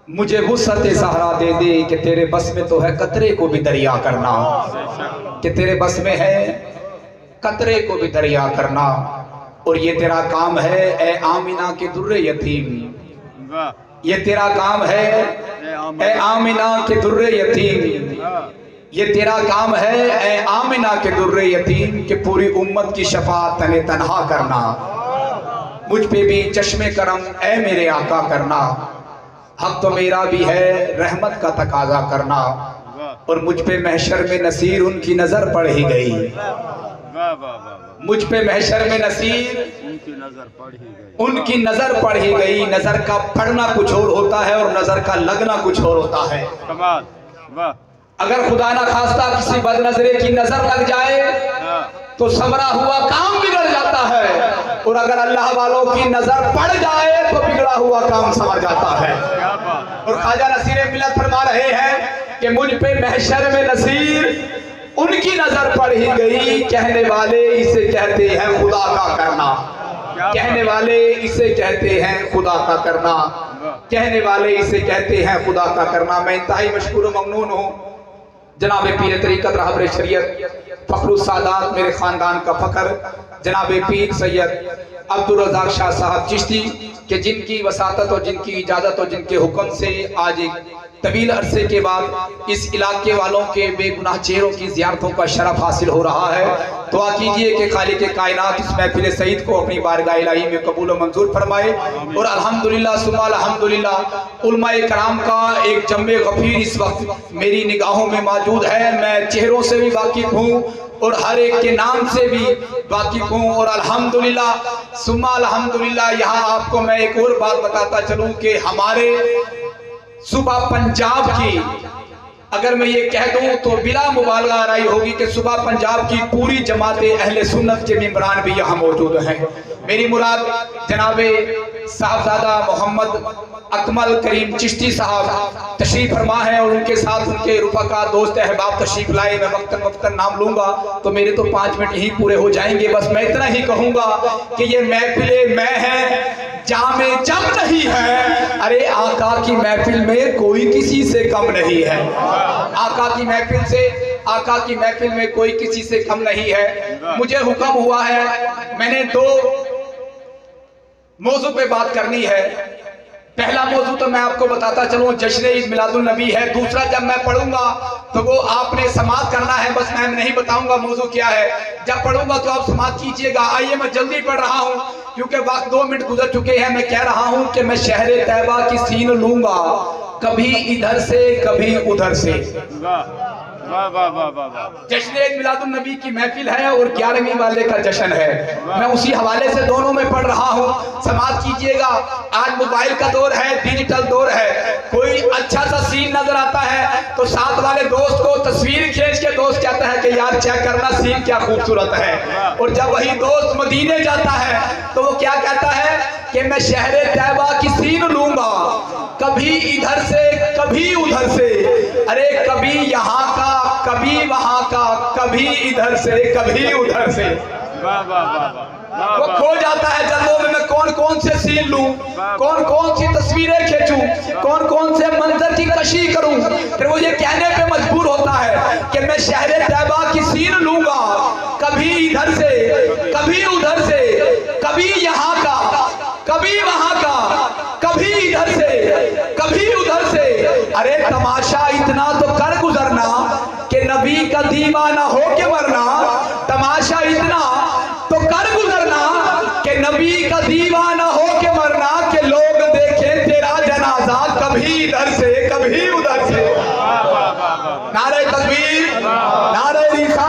मुझे वुसअत सहरा दे दे कि तेरे बस में तो है कतरे को भी दरिया करना, कि तेरे बस में है कतरे को भी दरिया करना। और ये तेरा काम है ए आमिना के दुर्रे यतीम, ये तेरा काम है ए आमिना के दुर्रे यतीम, ये तेरा काम है ए आमिना के दुर्रे यतीम कि पूरी उम्मत की शफाअत तने तन्हा करना। मुझ पे भी चश्मे करम ए मेरे आका करना, हक तो मेरा भी है रहमत का तकाजा करना। और मुझ पे महशर में नसीर उनकी नजर पड़ ही गई, मुझ पे महशर में नसीर उनकी नजर पड़ ही गई। नजर का पढ़ना कुछ और होता है और नजर का लगना कुछ और होता है। अगर खुदा ना खास्ता किसी बदनजरे की नजर लग जाए तो समरा हुआ काम बिगड़ जाता है, और अगर अल्लाह वालों की नजर पड़ जाए तो बिगड़ा हुआ काम समझ जाता है। और ख्वाजा नसीर मिल्लत फरमा रहे हैं कि मुझ पे महशर में नसीर उनकी नजर पड़ ही गई। कहने वाले इसे कहते हैं खुदा का करना, कहने वाले इसे कहते हैं खुदा का करना, कहने वाले इसे कहते हैं खुदा का करना। मैं इंतहाई मशकूर व ममनून हूँ जनाब पीर तरीक़त रहबर शरीयत फ़खरुस सादात मेरे ख़ानदान का फ़ख्र जनाब पीर सैयद अब्दुल रज़ाक शाह साहब चिश्ती के जिनकी वसातत और जिनकी इजाज़त और जिनके हुक्म से आज एक तवील अरसे के बाद इस इलाके वालों के बेगुनाह चेहरों की ज़ियारतों का शरफ हासिल हो रहा है। दुआ कीजिए कि खालिक कायनात इस महफिल सईद को अपनी बारगाह इलाही में कबूल और मंजूर फरमाए। और अल्हम्दुलिल्लाह सुम्मा अल्हम्दुलिल्लाह उलमाए कराम का एक जम्मे गफीर इस वक्त मेरी निगाहों में मौजूद है। मैं चेहरों से भी वाकिफ हूँ और हर एक के नाम से भी वाकिफ हूँ। और अल्हम्दुलिल्लाह सुम्मा अल्हम्दुलिल्लाह यहाँ आपको मैं एक और बात बताता चलूँ कि हमारे सुबह पंजाब की अगर मैं ये कह दूं तो बिला मुबालगा आराई होगी कि सुबह पंजाब की पूरी जमाते अहले सुन्नत के मेंबरान भी यहाँ मौजूद हैं। मेरी मुराद जनाबे साहबजादा मोहम्मद अकमल करीम चिश्ती साहब तशरीफ फरमा है और उनके साथ उनके रुफका दोस्त अहबाब तशरीफ लाए। मैं वक्तन वक्तन नाम लूंगा तो मेरे तो 5 मिनट ही पूरे हो जाएंगे। बस मैं इतना ही कहूंगा कि ये महफिले मैं है जामे जम नहीं है। अरे आका की महफिल में कोई किसी से कम नहीं है, आका की महफिल से आका की महफिल में कोई किसी से कम नहीं है। मुझे हुक्म हुआ है, मैंने 2 मौजू पे बात करनी है। पहला मौजू तो मैं आपको बताता चलूं जश्न ईद मिलादुल नबी है। दूसरा जब मैं पढ़ूंगा तो वो आपने समाअत करना है, बस मैं नहीं बताऊंगा मौजू क्या है। जब पढ़ूंगा तो आप समाअत कीजिएगा। आइए मैं जल्दी पढ़ रहा हूं क्योंकि वक्त 2 मिनट गुजर चुके हैं। मैं कह रहा हूं कि मैं शहर तैबा की सीन लूंगा, कभी इधर से कभी उधर से। जश्न ईद मिलादुल नबी की महफिल है और 11वीं वाले का जश्न है। मैं उसी हवाले से दोनों में पढ़ रहा हूँ, समाअत कीजिएगा। आज मोबाइल का दौर है, डिजिटल दौर है। कोई अच्छा सा सीन नजर आता है तो साथ वाले दोस्त को तस्वीर खींच के दोस्त कहता है कि यार चेक करना सीन क्या खूबसूरत है। और जब वही दोस्त मदीने जाता है तो वो क्या कहता है कि मैं शहर तैबा की सीन लूंगा, कभी इधर से कभी उधर से। अरे कभी यहाँ का कभी वहां का, कभी इधर से कभी उधर से। वो खो जाता है जल्दों में मैं कौन कौन से सीन लूं, कौन कौन सी तस्वीरें खींचूं, कौन कौन से मंजर की कशी करूं। फिर वो ये कहने पे मजबूर होता है कि मैं शहर तैबा की सीन लूंगा, कभी इधर से कभी उधर से, कभी यहाँ का कभी वहां का, कभी इधर से कभी उधर से। अरे तमाशा इतना तो कर गुजरना कि नबी का दीवाना हो के मरना। तमाशा इतना तो कर गुजरना कि नबी का दीवाना हो के मरना, कि लोग देखें तेरा जनाजा कभी इधर से कभी उधर से। नारे तकबीर, नारे रिसालत।